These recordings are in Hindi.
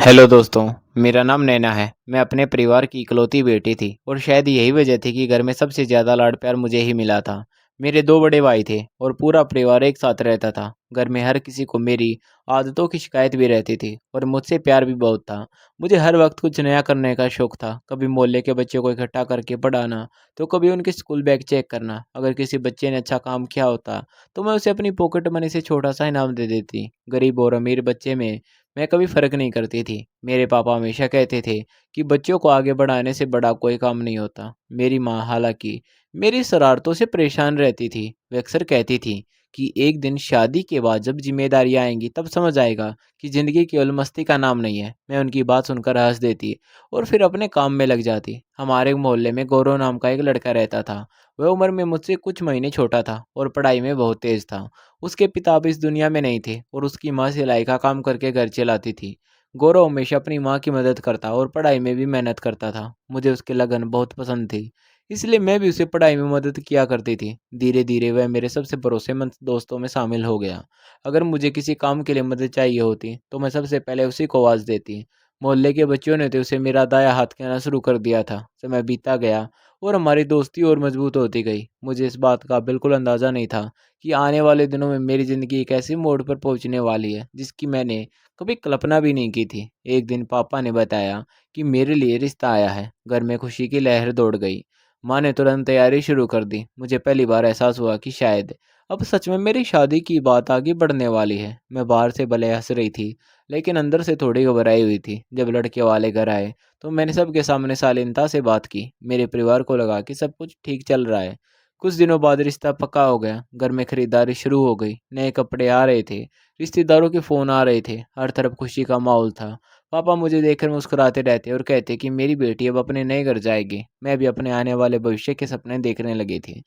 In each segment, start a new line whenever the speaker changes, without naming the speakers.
हेलो दोस्तों। मेरा नाम नैना है। मैं अपने परिवार की इकलौती बेटी थी और शायद यही वजह थी कि घर में सबसे ज़्यादा लाड प्यार मुझे ही मिला था। मेरे दो बड़े भाई थे और पूरा परिवार एक साथ रहता था। घर में हर किसी को मेरी आदतों की शिकायत भी रहती थी और मुझसे प्यार भी बहुत था। मुझे हर वक्त कुछ नया करने का शौक था। कभी मोहल्ले के बच्चों को इकट्ठा करके पढ़ाना, तो कभी उनके स्कूल बैग चेक करना। अगर किसी बच्चे ने अच्छा काम किया होता तो मैं उसे अपनी पॉकेट मनी से छोटा सा इनाम दे देती। गरीब और अमीर बच्चे में मैं कभी फ़र्क नहीं करती थी। मेरे पापा हमेशा कहते थे कि बच्चों को आगे बढ़ाने से बड़ा कोई काम नहीं होता। मेरी माँ हालाँकि मेरी शरारतों से परेशान रहती थी। वे अक्सर कहती थी कि एक दिन शादी के बाद जब ज़िम्मेदारियाँ आएँगी तब समझ आएगा कि ज़िंदगी केवल मस्ती का नाम नहीं है। मैं उनकी बात सुनकर हँस देती और फिर अपने काम में लग जाती। हमारे मोहल्ले में गौरव नाम का एक लड़का रहता था। वह उम्र में मुझसे कुछ महीने छोटा था और पढ़ाई में बहुत तेज़ था। उसके पिता अब इस दुनिया में नहीं थे और उसकी माँ सिलाई का काम करके घर चलाती थी। गौरव हमेशा अपनी माँ की मदद करता और पढ़ाई में भी मेहनत करता था। मुझे उसकी लगन बहुत पसंद थी, इसलिए मैं भी उसे पढ़ाई में मदद किया करती थी। धीरे धीरे वह मेरे सबसे भरोसेमंद दोस्तों में शामिल हो गया। अगर मुझे किसी काम के लिए मदद चाहिए होती तो मैं सबसे पहले उसी को आवाज़ देती। मोहल्ले के बच्चों ने तो उसे मेरा दाया हाथ कहना शुरू कर दिया था। समय बीता गया और हमारी दोस्ती और मजबूत होती गई। मुझे इस बात का बिल्कुल अंदाज़ा नहीं था कि आने वाले दिनों में मेरी ज़िंदगी एक ऐसी मोड़ पर पहुंचने वाली है जिसकी मैंने कभी कल्पना भी नहीं की थी। एक दिन पापा ने बताया कि मेरे लिए रिश्ता आया है। घर में खुशी की लहर दौड़ गई। माँ ने तुरंत तैयारी शुरू कर दी। मुझे पहली बार एहसास हुआ कि शायद अब सच में मेरी शादी की बात आगे बढ़ने वाली है। मैं बाहर से भले हंस रही थी, लेकिन अंदर से थोड़ी घबराई हुई थी। जब लड़के वाले घर आए तो मैंने सबके सामने शालीनता से बात की। मेरे परिवार को लगा कि सब कुछ ठीक चल रहा है। कुछ दिनों बाद रिश्ता पक्का हो गया। घर में खरीदारी शुरू हो गई। नए कपड़े आ रहे थे। रिश्तेदारों के फ़ोन आ रहे थे। हर तरफ खुशी का माहौल था। पापा मुझे देखकर मुस्कुराते रहते और कहते कि मेरी बेटी अब अपने नए घर जाएगी। मैं भी अपने आने वाले भविष्य के सपने देखने लगी थी।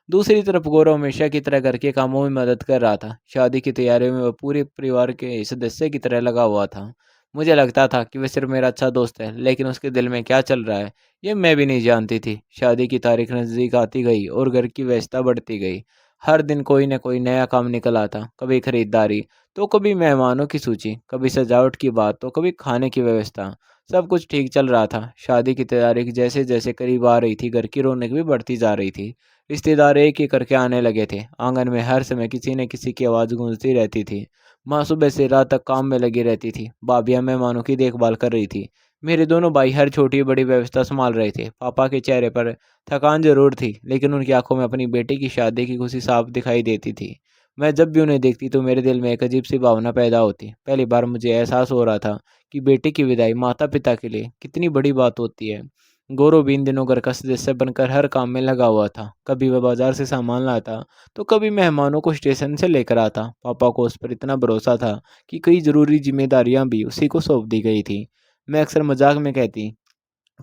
दूसरी तरफ गौरव हमेशा की तरह घर के कामों में मदद कर रहा था। शादी की तैयारियों में वह पूरे परिवार के सदस्य की तरह लगा हुआ था। मुझे लगता था कि वह सिर्फ मेरा अच्छा दोस्त है, लेकिन उसके दिल में क्या चल रहा है ये मैं भी नहीं जानती थी। शादी की तारीख नज़दीक आती गई और घर की व्यस्तता बढ़ती गई। हर दिन कोई न कोई नया काम निकल आता। कभी खरीदारी, तो कभी मेहमानों की सूची, कभी सजावट की बात, तो कभी खाने की व्यवस्था। सब कुछ ठीक चल रहा था। शादी की तैयारी जैसे जैसे करीब आ रही थी, घर की रौनक भी बढ़ती जा रही थी। रिश्तेदार एक एक करके आने लगे थे। आंगन में हर समय किसी न किसी की आवाज़ गूंजती रहती थी। माँ सुबह से रात तक काम में लगी रहती थी। भाभियाँ मेहमानों की देखभाल कर रही थी। मेरे दोनों भाई हर छोटी बड़ी व्यवस्था संभाल रहे थे। पापा के चेहरे पर थकान जरूर थी, लेकिन उनकी आंखों में अपनी बेटी की शादी की खुशी साफ दिखाई देती थी। मैं जब भी उन्हें देखती तो मेरे दिल में एक अजीब सी भावना पैदा होती। पहली बार मुझे एहसास हो रहा था कि बेटे की विदाई माता-पिता के लिए कितनी बड़ी बात होती है। गौरव भी इन दिनों घर का सदस्य बनकर हर काम में लगा हुआ था। कभी वह बाजार से सामान लाता, तो कभी मेहमानों को स्टेशन से लेकर आता। पापा को उस पर इतना भरोसा था कि कई ज़रूरी जिम्मेदारियां भी उसी को सौंप दी गई थी। मैं अक्सर मजाक में कहती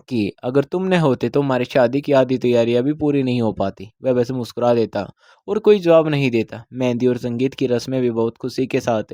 कि अगर तुम न होते तो हमारी शादी की आधी तैयारियां भी पूरी नहीं हो पाती। वह बस मुस्कुरा देता और कोई जवाब नहीं देता। मेहंदी और संगीत की रस्में भी बहुत खुशी के साथ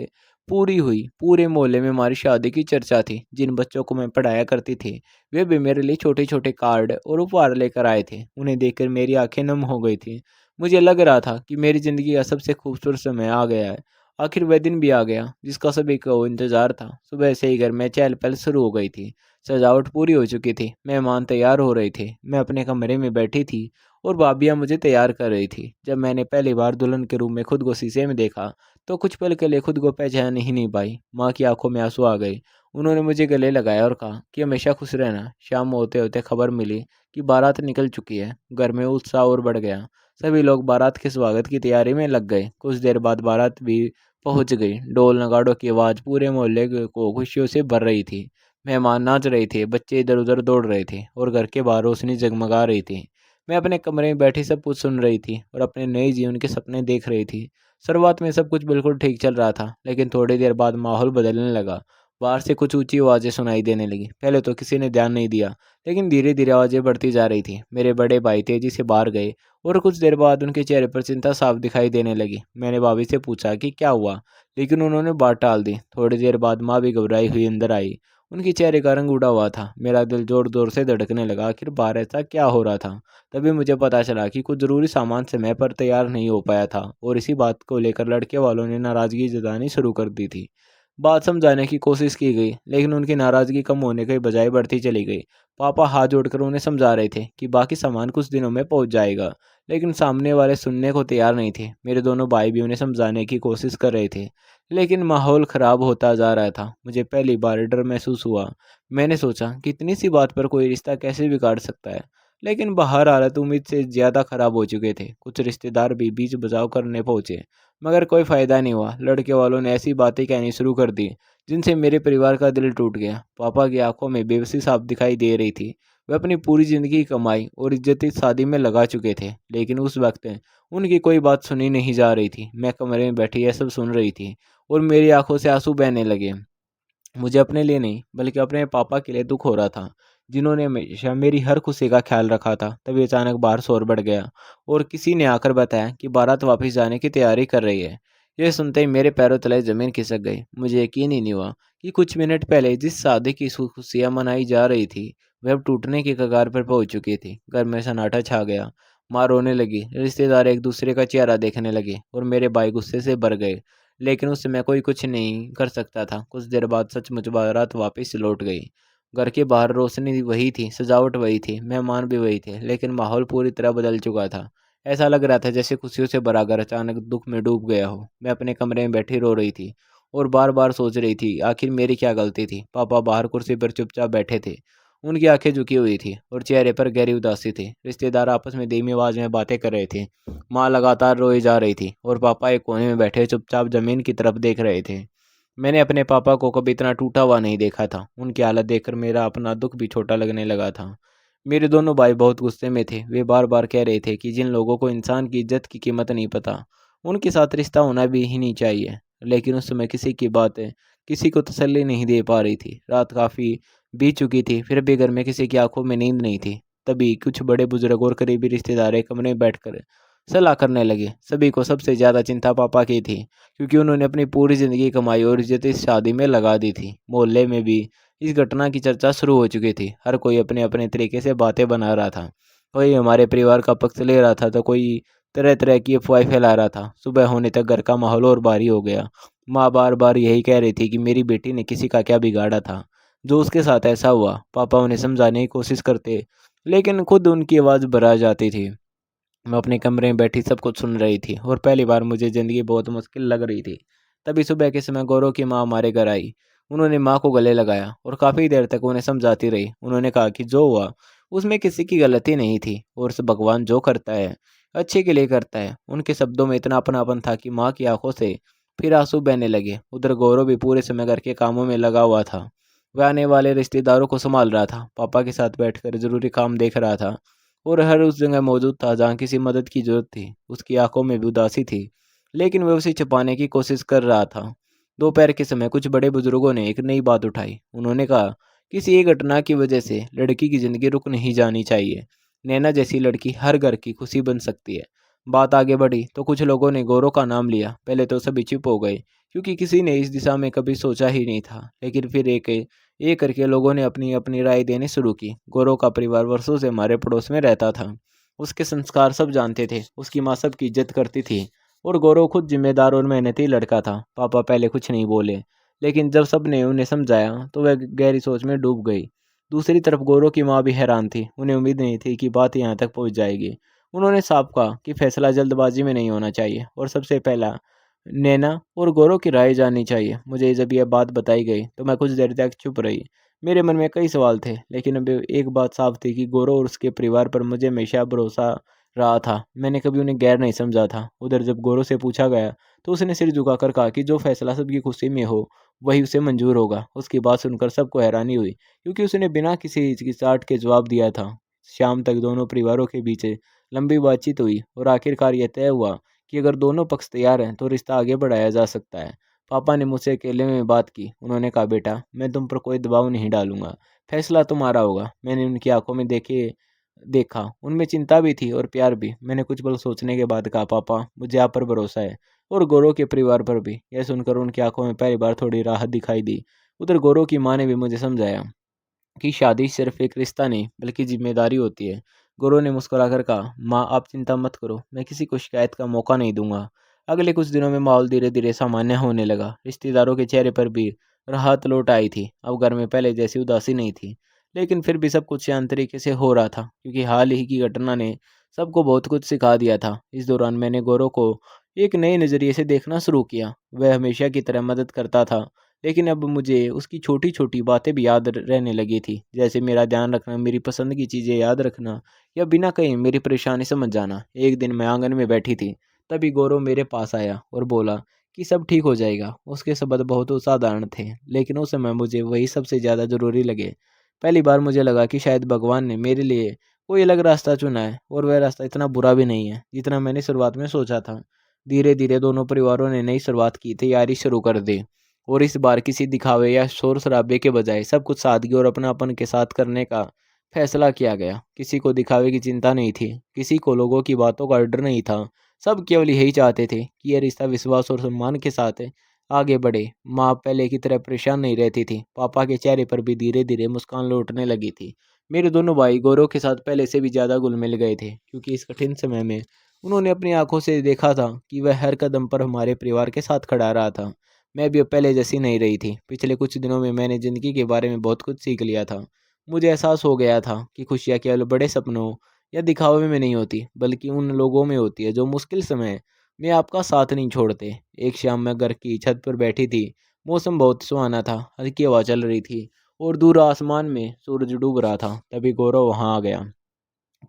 पूरी हुई। पूरे मोहल्ले में हमारी शादी की चर्चा थी। जिन बच्चों को मैं पढ़ाया करती थी, वे भी मेरे लिए छोटे छोटे कार्ड और उपहार लेकर आए थे। उन्हें देखकर मेरी आंखें नम हो गई थी। मुझे लग रहा था कि मेरी ज़िंदगी का सबसे खूबसूरत समय आ गया है। आखिर वह दिन भी आ गया जिसका सभी को इंतजार था। सुबह से ही घर में चहल पहल शुरू हो गई थी। सजावट पूरी हो चुकी थी। मेहमान तैयार हो रहे थे। मैं अपने कमरे में बैठी थी और भाभियाँ मुझे तैयार कर रही थी। जब मैंने पहली बार दुल्हन के रूप में खुद को शीशे में देखा, तो कुछ पल के लिए खुद को पहचान ही नहीं पाई। माँ की आंखों में आंसू आ गए। उन्होंने मुझे गले लगाया और कहा कि हमेशा खुश रहना। शाम होते होते खबर मिली कि बारात निकल चुकी है। घर में उत्साह और बढ़ गया। सभी लोग बारात के स्वागत की तैयारी में लग गए। कुछ देर बाद बारात भी पहुंच गई। ढोल नगाड़ों की आवाज़ पूरे मोहल्ले को खुशियों से भर रही थी। मेहमान नाच रहे थे, बच्चे इधर-उधर दौड़ रहे थे और घर के बाहर रोशनी जगमगा रही थी। मैं अपने कमरे में बैठी सब कुछ सुन रही थी और अपने नए जीवन के सपने देख रही थी। शुरुआत में सब कुछ बिल्कुल ठीक चल रहा था, लेकिन थोड़ी देर बाद माहौल बदलने लगा। बाहर से कुछ ऊंची आवाज़ें सुनाई देने लगी। पहले तो किसी ने ध्यान नहीं दिया, लेकिन धीरे-धीरे आवाज़ें बढ़ती जा रही थी। मेरे बड़े भाई तेजी से बाहर गए और कुछ देर बाद उनके चेहरे पर चिंता साफ दिखाई देने लगी। मैंने भाभी से पूछा कि क्या हुआ, लेकिन उन्होंने बात टाल दी। थोड़ी देर बाद माँ भी घबराई हुई अंदर आई। उनके चेहरे का रंग उड़ा हुआ था। मेरा दिल जोर-जोर से धड़कने लगा। आखिर बाहर ऐसा क्या हो रहा था? तभी मुझे पता चला कि कुछ ज़रूरी सामान समय पर तैयार नहीं हो पाया था और इसी बात को लेकर लड़के वालों ने नाराज़गी जतानी शुरू कर दी थी। बात समझाने की कोशिश की गई, लेकिन उनकी नाराज़गी कम होने के बजाय बढ़ती चली गई। पापा हाथ जोड़कर उन्हें समझा रहे थे कि बाकी सामान कुछ दिनों में पहुंच जाएगा, लेकिन सामने वाले सुनने को तैयार नहीं थे। मेरे दोनों भाई भी उन्हें समझाने की कोशिश कर रहे थे, लेकिन माहौल ख़राब होता जा रहा था। मुझे पहली बार डर महसूस हुआ। मैंने सोचा कि इतनी सी बात पर कोई रिश्ता कैसे बिगाड़ सकता है, लेकिन बाहर हालत उम्मीद से ज़्यादा ख़राब हो चुके थे। कुछ रिश्तेदार भी बीच बचाव करने पहुंचे, मगर कोई फ़ायदा नहीं हुआ। लड़के वालों ने ऐसी बातें कहनी शुरू कर दी जिनसे मेरे परिवार का दिल टूट गया। पापा की आंखों में बेबसी साफ दिखाई दे रही थी। वे अपनी पूरी ज़िंदगी की कमाई और इज्जत इस शादी में लगा चुके थे, लेकिन उस वक्त उनकी कोई बात सुनी नहीं जा रही थी। मैं कमरे में बैठी यह सब सुन रही थी और मेरी आंखों से आंसू बहने लगे। मुझे अपने लिए नहीं, बल्कि अपने पापा के लिए दुख हो रहा था, जिन्होंने हमेशा मेरी हर खुशी का ख्याल रखा था। तभी अचानक बाहर शोर बढ़ गया और किसी ने आकर बताया कि बारात वापस जाने की तैयारी कर रही है। यह सुनते ही मेरे पैरों तले ज़मीन खिसक गई। मुझे यकीन ही नहीं हुआ कि कुछ मिनट पहले जिस शादी की खुशियाँ मनाई जा रही थी, वह अब टूटने की कगार पर पहुंच चुकी थी। घर में सन्नाटा छा गया। माँ रोने लगी, रिश्तेदार एक दूसरे का चेहरा देखने लगे और मेरे भाई गुस्से से भर गए। लेकिन उस समय कोई कुछ नहीं कर सकता था। कुछ देर बाद सचमुच बारात वापस लौट गई। घर के बाहर रोशनी वही थी, सजावट वही थी, मेहमान भी वही थे, लेकिन माहौल पूरी तरह बदल चुका था। ऐसा लग रहा था जैसे खुशियों से भरा घर अचानक दुख में डूब गया हो। मैं अपने कमरे में बैठी रो रही थी और बार-बार सोच रही थी, आखिर मेरी क्या गलती थी। पापा बाहर कुर्सी पर चुपचाप बैठे थे। उनकी आंखें झुकी हुई थी और चेहरे पर गहरी उदासी थी। रिश्तेदार आपस में धीमी आवाज में बातें कर रहे थे। माँ लगातार रोई जा रही थी और पापा एक कोने में बैठे चुपचाप जमीन की तरफ देख रहे थे। मैंने अपने पापा को कभी इतना टूटा हुआ नहीं देखा था। उनकी हालत देखकर मेरा अपना दुख भी छोटा लगने लगा था। मेरे दोनों भाई बहुत गुस्से में थे। वे बार-बार कह रहे थे कि जिन लोगों को इंसान की इज्जत की कीमत नहीं पता, उनके साथ रिश्ता होना भी ही नहीं चाहिए। लेकिन उस समय किसी की बातें किसी को तसल्ली नहीं दे पा रही थी। रात काफ़ी बीत चुकी थी, फिर भी घर में किसी की आंखों में नींद नहीं थी। तभी कुछ बड़े बुजुर्ग और करीबी रिश्तेदार एक कमरे में बैठकर सलाह करने लगे। सभी को सबसे ज़्यादा चिंता पापा की थी, क्योंकि उन्होंने अपनी पूरी ज़िंदगी कमाई और इज़्ज़त इस शादी में लगा दी थी। मोहल्ले में भी इस घटना की चर्चा शुरू हो चुकी थी। हर कोई अपने-अपने तरीके से बातें बना रहा था। कोई हमारे परिवार का पक्ष ले रहा था, तो कोई तरह-तरह की अफ़वाहें फैला रहा था। सुबह होने तक घर का माहौल और भारी हो गया। माँ बार-बार यही कह रही थी कि मेरी बेटी ने किसी का क्या बिगाड़ा था, जो उसके साथ ऐसा हुआ। पापा उन्हें समझाने की कोशिश करते, लेकिन खुद उनकी आवाज़ भरा जाती थी। मैं अपने कमरे में बैठी सब कुछ सुन रही थी और पहली बार मुझे ज़िंदगी बहुत मुश्किल लग रही थी। तभी सुबह के समय गौरव की माँ हमारे घर आई। उन्होंने माँ को गले लगाया और काफ़ी देर तक उन्हें समझाती रही। उन्होंने कहा कि जो हुआ उसमें किसी की गलती नहीं थी और भगवान जो करता है अच्छे के लिए करता है। उनके शब्दों में इतना अपनापन था कि माँ की आंखों से फिर आंसू बहने लगे। उधर गौरव भी पूरे समय घर के कामों में लगा हुआ था। वह आने वाले रिश्तेदारों को संभाल रहा था, पापा के साथ बैठकर ज़रूरी काम देख रहा था और हर उस जगह मौजूद था जहाँ किसी मदद की ज़रूरत थी। उसकी आंखों में भी उदासी थी, लेकिन वह उसे छिपाने की कोशिश कर रहा था। दोपहर के समय कुछ बड़े बुजुर्गों ने एक नई बात उठाई। उन्होंने कहा, किसी एक घटना की वजह से लड़की की ज़िंदगी रुक नहीं जानी चाहिए। नैना जैसी लड़की हर घर की खुशी बन सकती है। बात आगे बढ़ी तो कुछ लोगों ने गौरव का नाम लिया। पहले तो सभी चुप हो गए, क्योंकि किसी ने इस दिशा में कभी सोचा ही नहीं था। लेकिन फिर एक करके लोगों ने अपनी अपनी राय देनी शुरू की। गौरव का परिवार वर्षों से हमारे पड़ोस में रहता था। उसके संस्कार सब जानते थे, उसकी माँ सबकी इज्जत करती थी और गौरव खुद जिम्मेदार और मेहनती लड़का था। पापा पहले कुछ नहीं बोले, लेकिन जब सबने उन्हें समझाया तो वह गहरी सोच में डूब गई। दूसरी तरफ गौरव की माँ भी हैरान थी। उन्हें उम्मीद नहीं थी कि बात यहाँ तक पहुँच जाएगी। उन्होंने साफ कहा कि फैसला जल्दबाजी में नहीं होना चाहिए और सबसे पहला नैना और गौरव की राय जाननी चाहिए। मुझे जब यह बात बताई गई तो मैं कुछ देर तक चुप रही। मेरे मन में कई सवाल थे, लेकिन अब एक बात साफ थी कि गौरव और उसके परिवार पर मुझे हमेशा भरोसा रहा था। मैंने कभी उन्हें गैर नहीं समझा था। उधर जब गौरव से पूछा गया तो उसने सिर झुकाकर कहा कि जो फैसला सबकी खुशी में हो वही उसे मंजूर होगा। उसकी बात सुनकर सबको हैरानी हुई, क्योंकि उसने बिना किसी हिचकिचाहट के जवाब दिया था। शाम तक दोनों परिवारों के बीच लंबी बातचीत हुई और आखिरकार यह तय हुआ कि अगर दोनों पक्ष तैयार हैं तो रिश्ता आगे बढ़ाया जा सकता है। पापा ने मुझसे अकेले में बात की। उन्होंने कहा, बेटा मैं तुम पर कोई दबाव नहीं डालूंगा, फैसला तुम्हारा होगा। मैंने उनकी आंखों में देखा, उनमें चिंता भी थी और प्यार भी। मैंने कुछ पल सोचने के बाद कहा, पापा मुझे आप पर भरोसा है और गौरव के परिवार पर भी। यह सुनकर उनकी आंखों में पहली बार थोड़ी राहत दिखाई दी। उधर गौरव की माँ ने भी मुझे समझाया कि शादी सिर्फ एक रिश्ता नहीं बल्कि जिम्मेदारी होती है। गुरु ने मुस्कुराकर कहा, माँ आप चिंता मत करो, मैं किसी को शिकायत का मौका नहीं दूंगा। अगले कुछ दिनों में माहौल धीरे धीरे सामान्य होने लगा। रिश्तेदारों के चेहरे पर भी राहत लौट आई थी। अब घर में पहले जैसी उदासी नहीं थी, लेकिन फिर भी सब कुछ शांत तरीके से हो रहा था, क्योंकि हाल ही की घटना ने सबको बहुत कुछ सिखा दिया था। इस दौरान मैंने गौरव को एक नए नज़रिए से देखना शुरू किया। वह हमेशा की तरह मदद करता था, लेकिन अब मुझे उसकी छोटी छोटी बातें भी याद रहने लगी थी, जैसे मेरा ध्यान रखना, मेरी पसंद की चीज़ें याद रखना, या बिना कहीं मेरी परेशानी समझ जाना। एक दिन मैं आंगन में बैठी थी, तभी गौरव मेरे पास आया और बोला कि सब ठीक हो जाएगा। उसके शब्द बहुत असाधारण थे, लेकिन उस समय मुझे वही सबसे ज़्यादा ज़रूरी लगे। पहली बार मुझे लगा कि शायद भगवान ने मेरे लिए कोई अलग रास्ता चुना है, और वह रास्ता इतना बुरा भी नहीं है जितना मैंने शुरुआत में सोचा था। धीरे धीरे दोनों परिवारों ने नई शुरुआत की तैयारी शुरू कर दी, और इस बार किसी दिखावे या शोर शराबे के बजाय सब कुछ सादगी और अपनापन के साथ करने का फैसला किया गया। किसी को दिखावे की चिंता नहीं थी, किसी को लोगों की बातों का डर नहीं था। सब केवल यही चाहते थे कि यह रिश्ता विश्वास और सम्मान के साथ आगे बढ़े। माँ पहले की तरह परेशान नहीं रहती थी। पापा के चेहरे पर भी धीरे धीरे मुस्कान लौटने लगी थी। मेरे दोनों भाई गौरव के साथ पहले से भी ज़्यादा घुल मिल गए थे, क्योंकि इस कठिन समय में उन्होंने अपनी आंखों से देखा था कि वह हर कदम पर हमारे परिवार के साथ खड़ा रहा था। मैं भी अब पहले जैसी नहीं रही थी। पिछले कुछ दिनों में मैंने ज़िंदगी के बारे में बहुत कुछ सीख लिया था। मुझे एहसास हो गया था कि खुशियाँ केवल बड़े सपनों या दिखावे में नहीं होती, बल्कि उन लोगों में होती है जो मुश्किल समय में आपका साथ नहीं छोड़ते। एक शाम मैं घर की छत पर बैठी थी। मौसम बहुत सुहाना था, हल्की हवा चल रही थी और दूर आसमान में सूरज डूब रहा था। तभी गौरव वहाँ आ गया।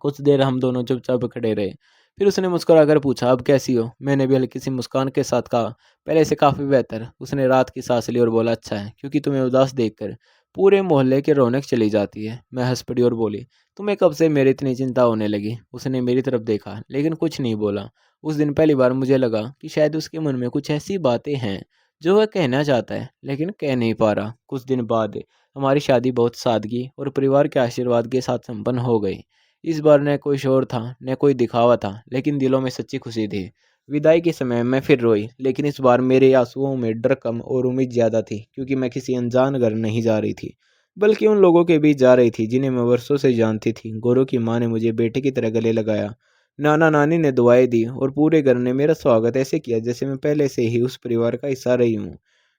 कुछ देर हम दोनों चुपचाप खड़े रहे। फिर उसने मुस्कुराकर पूछा, अब कैसी हो? मैंने भी हल्की सी मुस्कान के साथ कहा, पहले से काफ़ी बेहतर। उसने रात की सांस ली और बोला, अच्छा है, क्योंकि तुम्हें उदास देखकर पूरे मोहल्ले की रौनक चली जाती है। मैं हंस पड़ी और बोली, तुम्हें कब से मेरी इतनी चिंता होने लगी? उसने मेरी तरफ देखा, लेकिन कुछ नहीं बोला। उस दिन पहली बार मुझे लगा कि शायद उसके मन में कुछ ऐसी बातें हैं जो वह कहना चाहता है, लेकिन कह नहीं पा रहा। कुछ दिन बाद हमारी शादी बहुत सादगी और परिवार के आशीर्वाद के साथ संपन्न हो गई। इस बार न कोई शोर था, न कोई दिखावा था, लेकिन दिलों में सच्ची खुशी थी। विदाई के समय मैं फिर रोई, लेकिन इस बार मेरे आंसुओं में डर कम और उम्मीद ज़्यादा थी, क्योंकि मैं किसी अनजान घर नहीं जा रही थी, बल्कि उन लोगों के बीच जा रही थी जिन्हें मैं वर्षों से जानती थी। गोरों की माँ ने मुझे बेटे की तरह गले लगाया, नाना नानी ने दुआएं दी, और पूरे घर ने मेरा स्वागत ऐसे किया जैसे मैं पहले से ही उस परिवार का हिस्सा रही हूँ।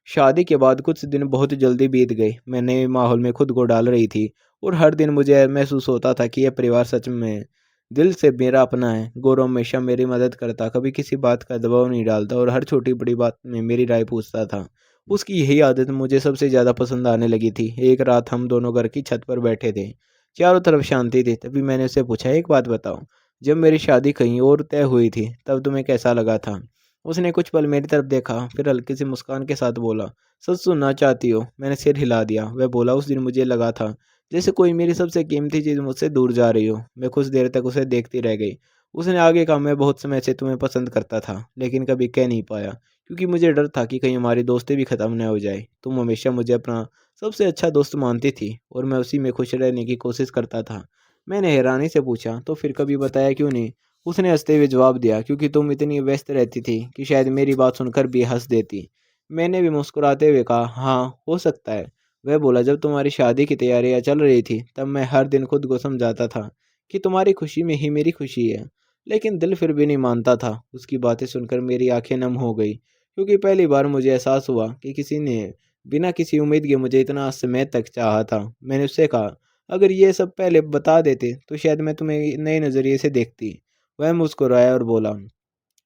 शादी के बाद कुछ दिन बहुत जल्दी बीत गए। मैं नए माहौल में खुद को डाल रही थी, और हर दिन मुझे महसूस होता था कि यह परिवार सच में दिल से मेरा अपना है। गौरव हमेशा मेरी मदद करता, कभी किसी बात का दबाव नहीं डालता, और हर छोटी बड़ी बात में मेरी राय पूछता था। उसकी यही आदत मुझे सबसे ज़्यादा पसंद आने लगी थी। एक रात हम दोनों घर की छत पर बैठे थे, चारों तरफ शांति थी। तभी मैंने उसे पूछा, एक बात बताओ, जब मेरी शादी कहीं और तय हुई थी तब तुम्हें कैसा लगा था? उसने कुछ पल मेरी तरफ देखा, फिर हल्की सी मुस्कान के साथ बोला, सच सुनना चाहती हो? मैंने सिर हिला दिया। वह बोला, उस दिन मुझे लगा था जैसे कोई मेरी सबसे कीमती चीज़ मुझसे दूर जा रही हो। मैं कुछ देर तक उसे देखती रह गई। उसने आगे कहा, मैं बहुत समय से तुम्हें पसंद करता था, लेकिन कभी कह नहीं पाया, क्योंकि मुझे डर था कि कहीं हमारी दोस्ती भी ख़त्म न हो जाए। तुम हमेशा मुझे अपना सबसे अच्छा दोस्त मानती थी, और मैं उसी में खुश रहने की कोशिश करता था। मैंने हैरानी से पूछा, तो फिर कभी बताया क्यों नहीं? उसने हंसते हुए जवाब दिया, क्योंकि तुम इतनी व्यस्त रहती थी कि शायद मेरी बात सुनकर भी हंस देती। मैंने भी मुस्कुराते हुए कहा, हाँ, हो सकता है। वह बोला, जब तुम्हारी शादी की तैयारियां चल रही थी तब मैं हर दिन खुद को समझाता था कि तुम्हारी खुशी में ही मेरी खुशी है, लेकिन दिल फिर भी नहीं मानता था। उसकी बातें सुनकर मेरी आंखें नम हो गई, क्योंकि पहली बार मुझे एहसास हुआ कि किसी ने बिना किसी उम्मीद के मुझे इतना समय तक चाहा था। मैंने उससे कहा, अगर ये सब पहले बता देते तो शायद मैं तुम्हें नए नज़रिए से देखती। वह मुस्कुराया और बोला,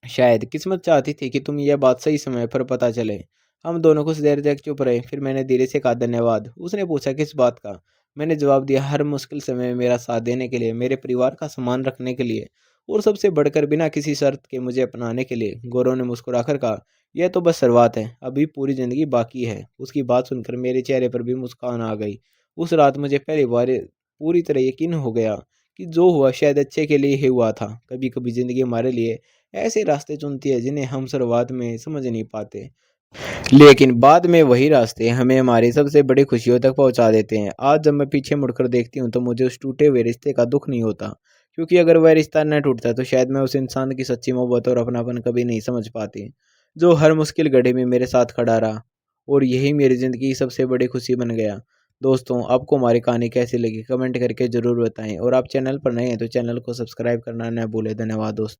शायद किस्मत चाहती थी कि तुम यह बात सही समय पर पता चले। हम दोनों कुछ देर तक चुप रहे, फिर मैंने धीरे से कहा, धन्यवाद। उसने पूछा, किस बात का? मैंने जवाब दिया, हर मुश्किल समय में मेरा साथ देने के लिए, मेरे परिवार का सम्मान रखने के लिए, और सबसे बढ़कर बिना किसी शर्त के मुझे अपनाने के लिए। गौरव ने मुस्कुराकर कहा, यह तो बस शुरुआत है, अभी पूरी जिंदगी बाकी है। उसकी बात सुनकर मेरे चेहरे पर भी मुस्कान आ गई। उस रात मुझे पहली बार पूरी तरह यकीन हो गया कि जो हुआ शायद अच्छे के लिए ही हुआ था। कभी कभी जिंदगी हमारे लिए ऐसे रास्ते चुनती है जिन्हें हम शुरुआत में समझ नहीं पाते, लेकिन बाद में वही रास्ते हमें हमारी सबसे बड़ी खुशियों तक पहुंचा देते हैं। आज जब मैं पीछे मुड़कर देखती हूँ तो मुझे उस टूटे हुए रिश्ते का दुख नहीं होता, क्योंकि अगर वह रिश्ता न टूटता तो शायद मैं उस इंसान की सच्ची मोहब्बत और अपनापन कभी नहीं समझ पाती, जो हर मुश्किल घड़ी में मेरे साथ खड़ा रहा। और यही मेरी ज़िंदगी की सबसे बड़ी खुशी बन गया। दोस्तों, आपको हमारी कहानी कैसी लगी कमेंट करके ज़रूर बताएं, और आप चैनल पर नए हैं तो चैनल को सब्सक्राइब करना न भूलें। धन्यवाद दोस्तों।